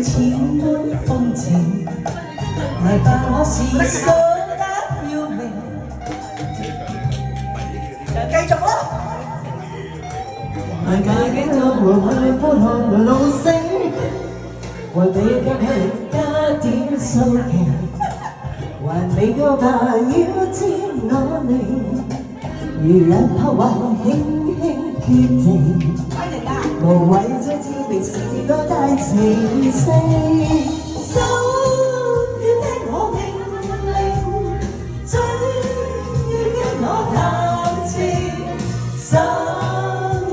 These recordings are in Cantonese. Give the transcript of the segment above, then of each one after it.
千般風情，來吧，我是數得要命。繼續啦！大家嘅都會去歡看來路聲，為你今日加點數期，還未夠吧要知我你，如人破壞輕輕決定，無謂再自明是個大情聖。心要聽我命令，嘴要跟我談情，心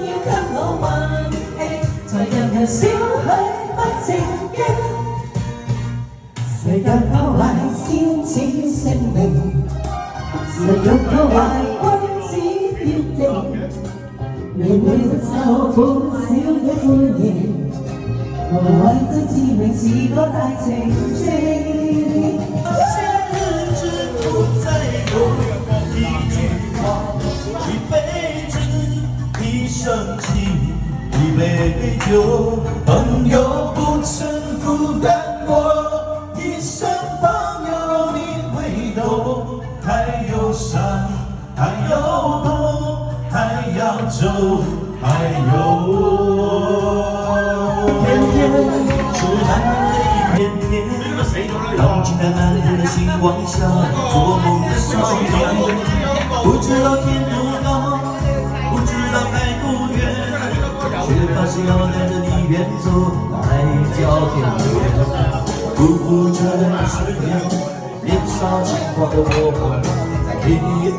要給我運氣，才讓人少許不正經。誰人破壞先至聲明，誰欲破壞君子決定，明明就苦少的歡迎，無謂對自明是個大情聖。前日之不再有一句話，一輩子一生情，一杯酒，朋友不曾孤單過，一生朋友你回頭，還有傷，還有痛，還要走，還有甜甜，是藍的一片片，浪迹在漫天的星光下，做夢的少年，不知道天多高，不知道海多遠，卻發誓要帶着你遠走，海角天邊，不負責任誓言，年少輕狂的我們，在黑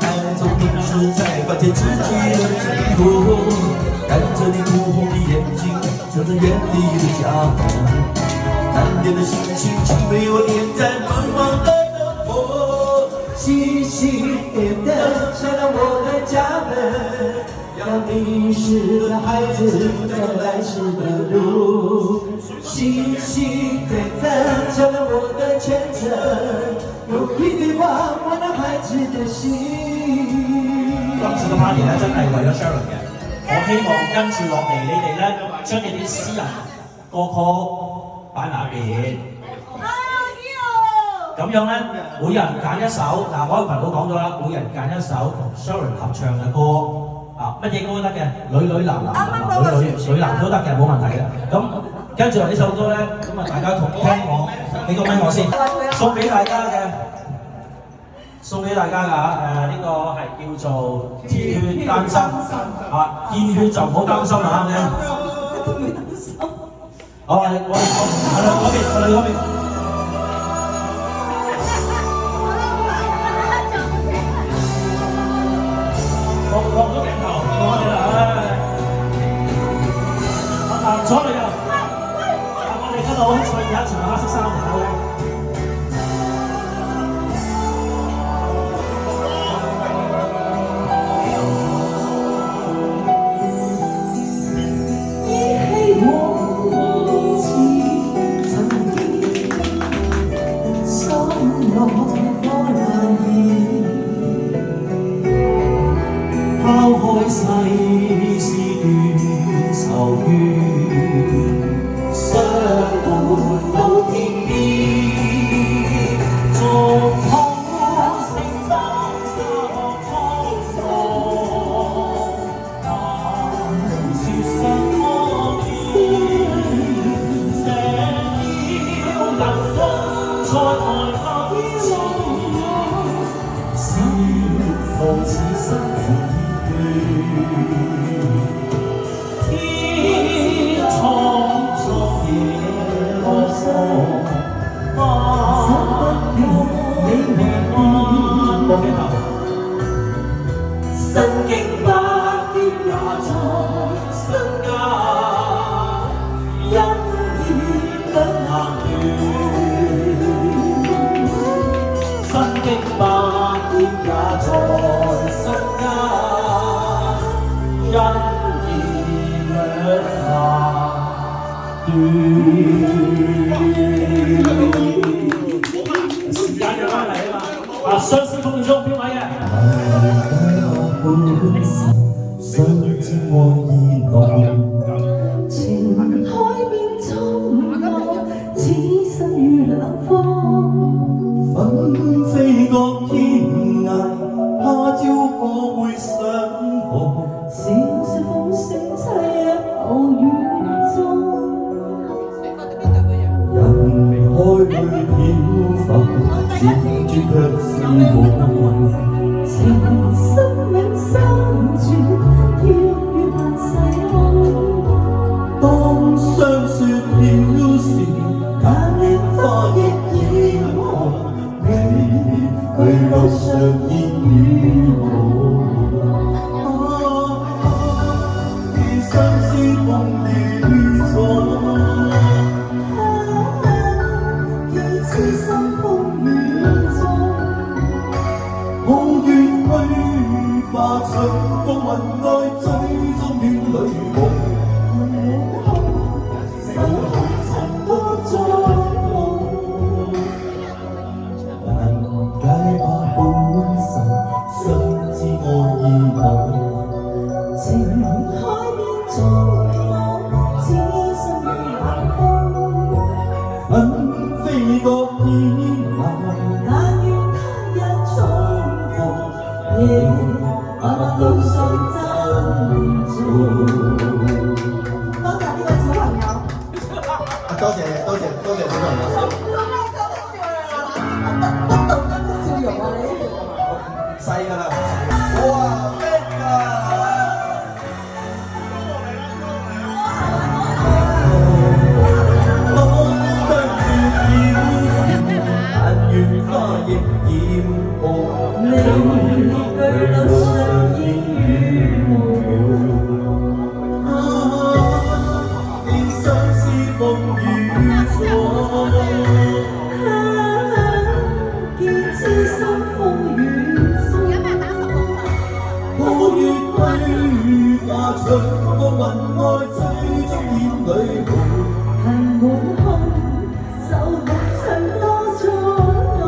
暗中迷失，才發現自己的最後，看着你哭紅的眼睛，想着遠離的家鄉，難念的心情，請被我點在茫茫的燈火，細細點燈，照亮我的家門，要迷失的孩子走來時的路，細細點燈，照亮我的前程，有一句話溫暖孩子的心。今次個 party 咧真係為咗 Sharon 嘅，我希望跟住落嚟你哋咧將你啲私人歌曲擺埋一邊，咁樣咧每人揀一首，嗱我喺群組講咗啦，每人揀一首同 Sharon 合唱嘅歌，啊乜嘢歌都得嘅，女男男女男都得嘅，冇問題嘅。咁跟住落呢首歌咧，咁啊大家同聽我，俾個咪我先，送俾大家嘅。送俾大家㗎，呢個係叫做天血丹心啊，見血就唔好擔心啦，啱唔啱？好，我哋嗰邊。落咗鏡頭，我哋啦，左嚟㗎，我哋嗰度好似有一場黑色衫嚟嘅。拋開世事斷愁怨，相伴到天邊，逐趟星山沙漠滄桑，但說聲可見，這了人生在愛恨中，是否此生天蒼作野落霜，不平你為愛望鏡頭，身經百劫也在身家，因緣不難斷，身經百劫也在身家。因緣漸轉卻是無情生命深處，跳躍世空。當霜雪飄時，但願花亦染紅。你去路上煙雨霧，以相思夢與錯。痴心風雨中，抱月去化長風雲愛追蹤戀侶夢。手空曾多作夢，但解把本神相知愛意濃。情海變中我，痴心與冷風。飛過天涯，但願他日重逢，夜漫漫路上珍重。多謝呢個小朋友，多謝小朋友。不懂得嘅笑容啊你。細㗎啦，哇叻㗎！但願花亦染紅，你去路上煙雨霧，見相思風雨錯，見痴心風雨中。抱月歸化長風雲愛追蹤煙裏夢。恨滿胸，手落曾多作弄。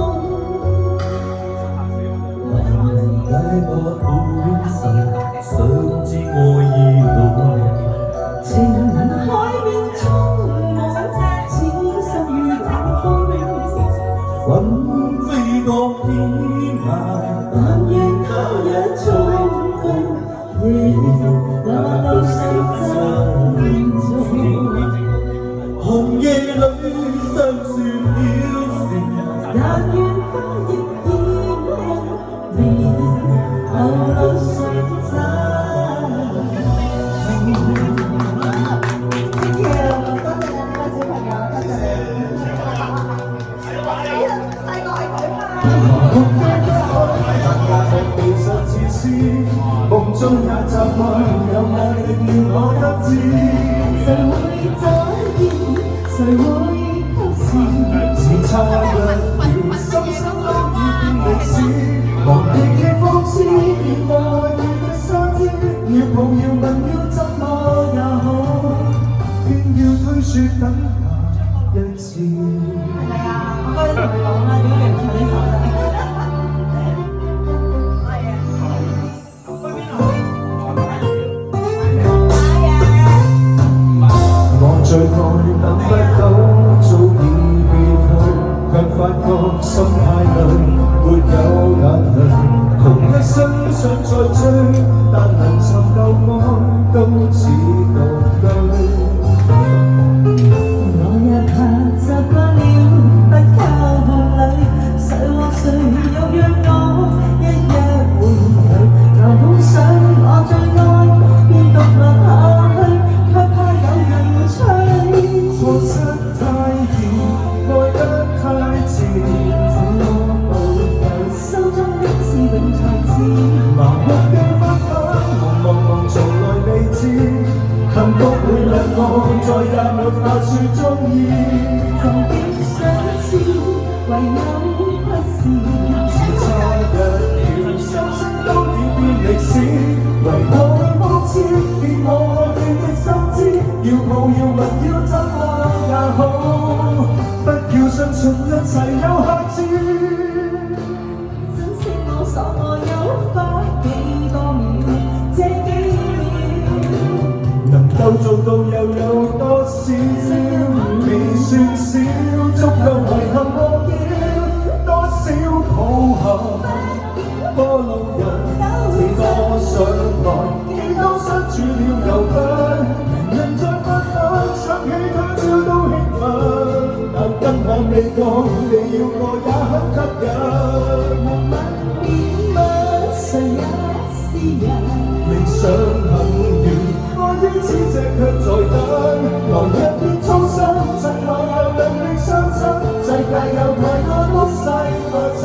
解不本神，想知愛意濃。情海變中我，痴心與冷風。雲飛過天涯，但願他日重逢，夜漫漫路上珍重。紅夜裏相算了時，但願花亦染紅，未後路上珍重。Thank you，多謝兩位小朋友，多謝你。細個係佢嘛？地上自私，夢中也習慣有壓力令我得志。誰會再見？誰會給時？只差一條心聲都已變歷史。忘記的方知，愛你的沙知，要抱要吻要怎麼也好，偏要推說等下一次。係咪啊？我嗰陣同佢講啦，點解你唔唱呢首咧？我最愛等不到，早已別去，卻發覺心太累，沒有眼淚，窮一生想再追，但能尋舊愛都似獨居。我也怕習慣了不靠伴侶，誰和誰又讓我一日回頭？又好想我最愛便獨留下去，卻怕有人吹。錯失太易，愛得太遲，怎麼步入心中的刺永才知？盲目的不肯，茫茫從來未知，幸福會令我再也沒法說中意。曾經想知，唯有不是。只差一條心聲都已變歷史，為何方知見我愛你的心知，要抱要吻要怎麼也好，不要相信一切有瑕疵。珍惜我所愛有花幾多秒，這幾秒能夠做到又有多少？未算少，足夠遺憾我要多少抱憾？多路人，幾多想來，幾多失處了又分，人在不分，想起他朝都興奮，但吻那味道，你要我也很吸引。點不想一絲人，理想很遠，愛應此這卻在等。來一別衷心，盡望有兩力相親。世界有太多東西發生，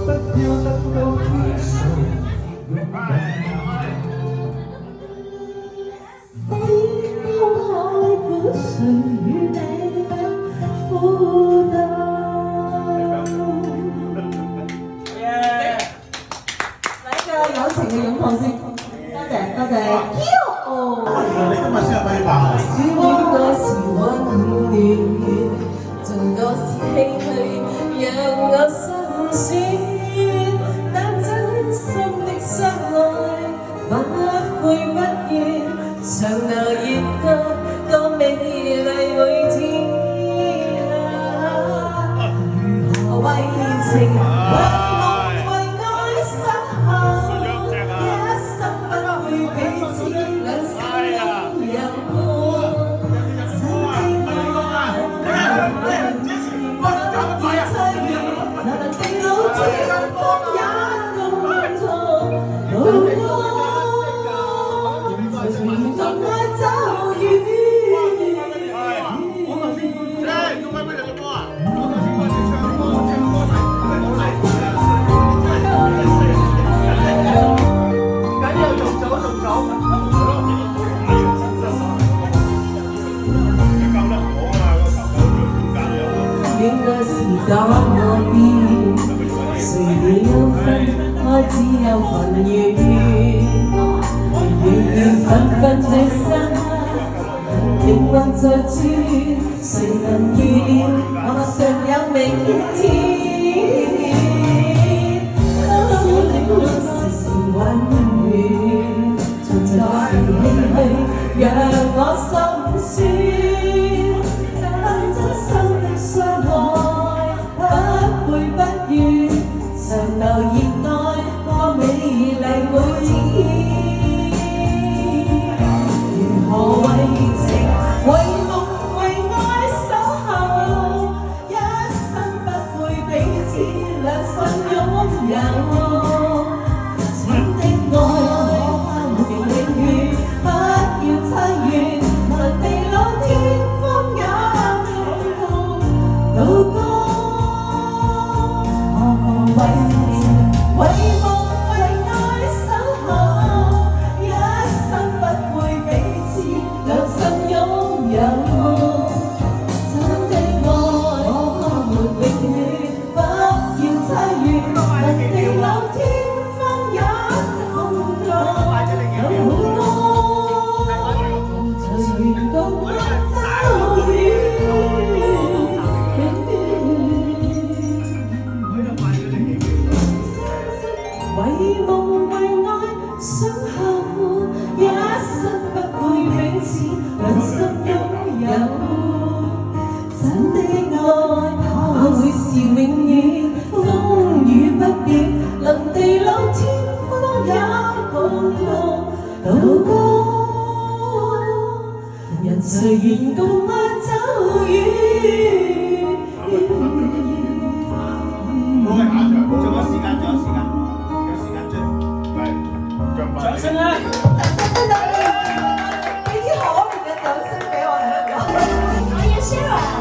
不要等到天上永遠。天空海闊，誰與你負擔？友情嘅擁抱先，多謝多謝。你今日先係咪吧？少多時溫暖，盡多時唏噓，讓我心酸。但真心的相愛，不悔不怨，長流熱愛，多美麗每天。如何為情？當我變，誰了分開只有份緣，緣緣分分這生，命運在轉，誰能預料我尚有明天？當小領悟時時溫暖，從前時唏噓，讓我心酸。但真心的相愛，不悔不怨，長流熱愛，多美麗每天。如何為情、為夢、為愛守候，一生不悔彼此兩心擁有。情的愛可永遠，不要猜遠，難地老天荒也渡過。為情為夢為愛守候，一生不悔彼此兩心擁有。真的愛我們永遠，不要猜遠，人地老天荒也共渡。有好多隨緣共我走遠。為夢為愛相候，一生不悔彼此兩心擁有。真的愛可會是永遠，風雨不變，臨地老天荒也共渡過。人隨緣共愛走遠。好嘅，下場仲有時間，仲有時間。掌聲啊！俾啲可憐嘅掌聲俾我哋。我要 Sharon，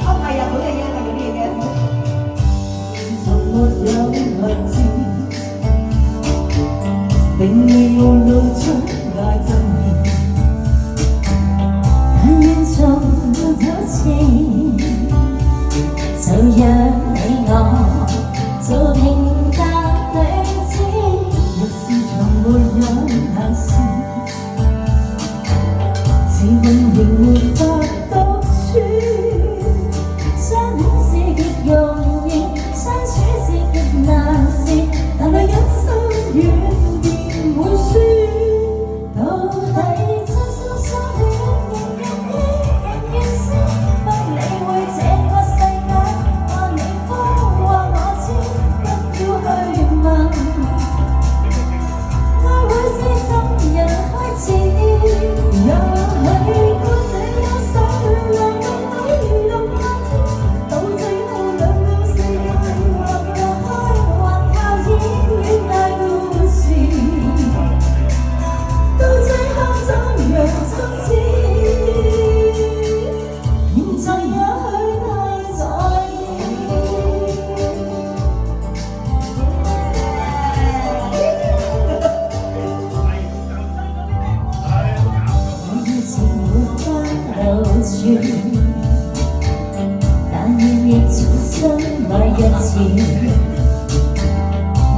唔係日本嘅嘢，係嗰啲嘢嘅。從沒有文字，並未用露出愛憎意。一次，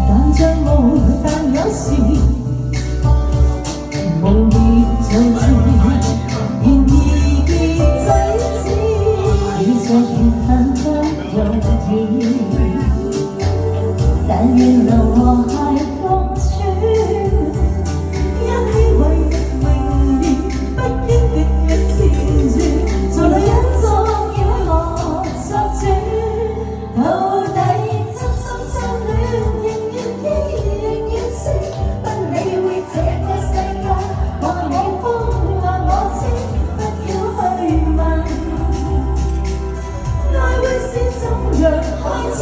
但像無但有時無言做字，然而結仔子，遇着緣分不容易，但願能和諧共處，一起為榮譽，不經敵人纏住，做女人總要學作主。到底真心相戀，仍然依仍然是不理會這個世界，話我瘋話我痴，不要去問，愛會是怎樣開始？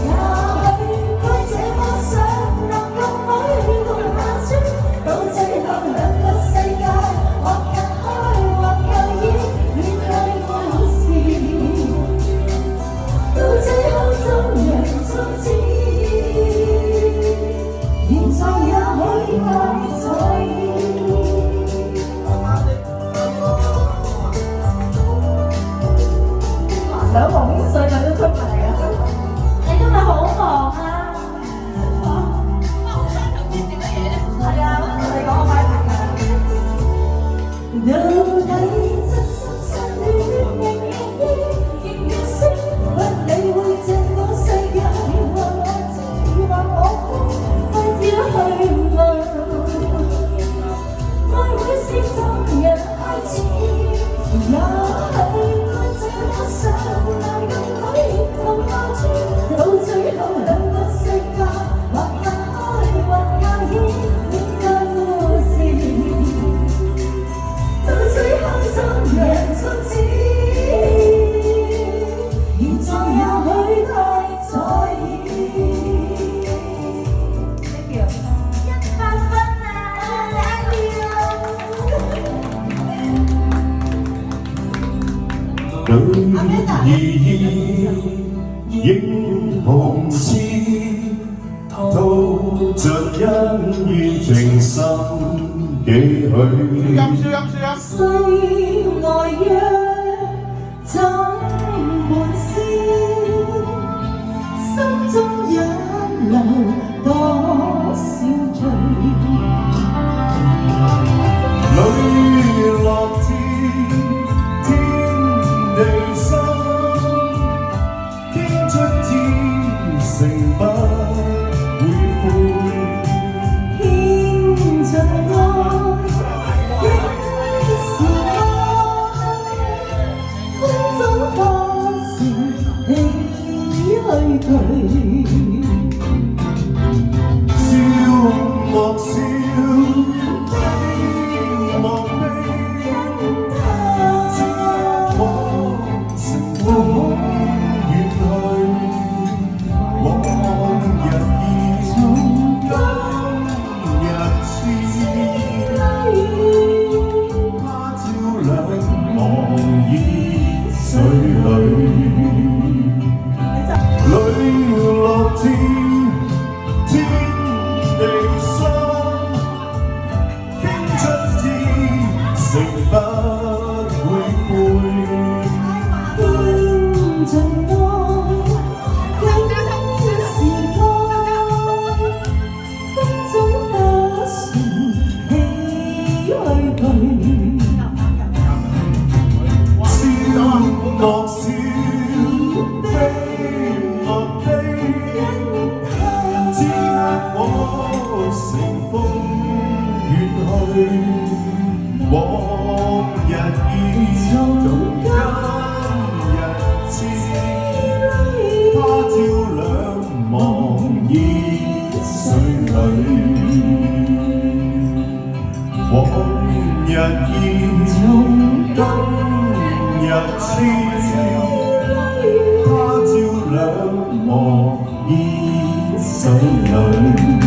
也許該這麼想，能夠許共下穿，到最後兩個世界，或隔開或舊意，戀愛故事。到最後怎樣終止？現在也許太在意。兩黃煙水佢都出埋嚟啊！你今日好忙啊？係啊，你講我快啲啊！到底真心相戀，仍然是不理會這個世界，話我知話我瘋，不要去問，愛會是怎樣開始？也許該這麼想，能夠許共下穿，到最後兩個世界，或隔開或介意，戀愛故事。到最後怎樣終止？現在也許太在意。Thank you，100分啊 ！Thank you。女兒英雄痴，套盡恩怨情深幾許。世外若怎沒思，心中引流多少醉。淚落天，天地心，傾出天成不會悔。獻盡愛，竟是愛，空中化成唏噓句。笑莫笑，悲莫悲，只因我成風遠去，往日已從今日似，他朝兩忘於水裏。淚落天，天地心，傾出天成不會悔。獻盡愛，竟是愛，風中化成唏噓句。笑莫笑，悲莫悲，只因我乘風遠去，往日已從今日似，他朝兩忘於水裏，往日已從今日似，他朝兩忘於水裏。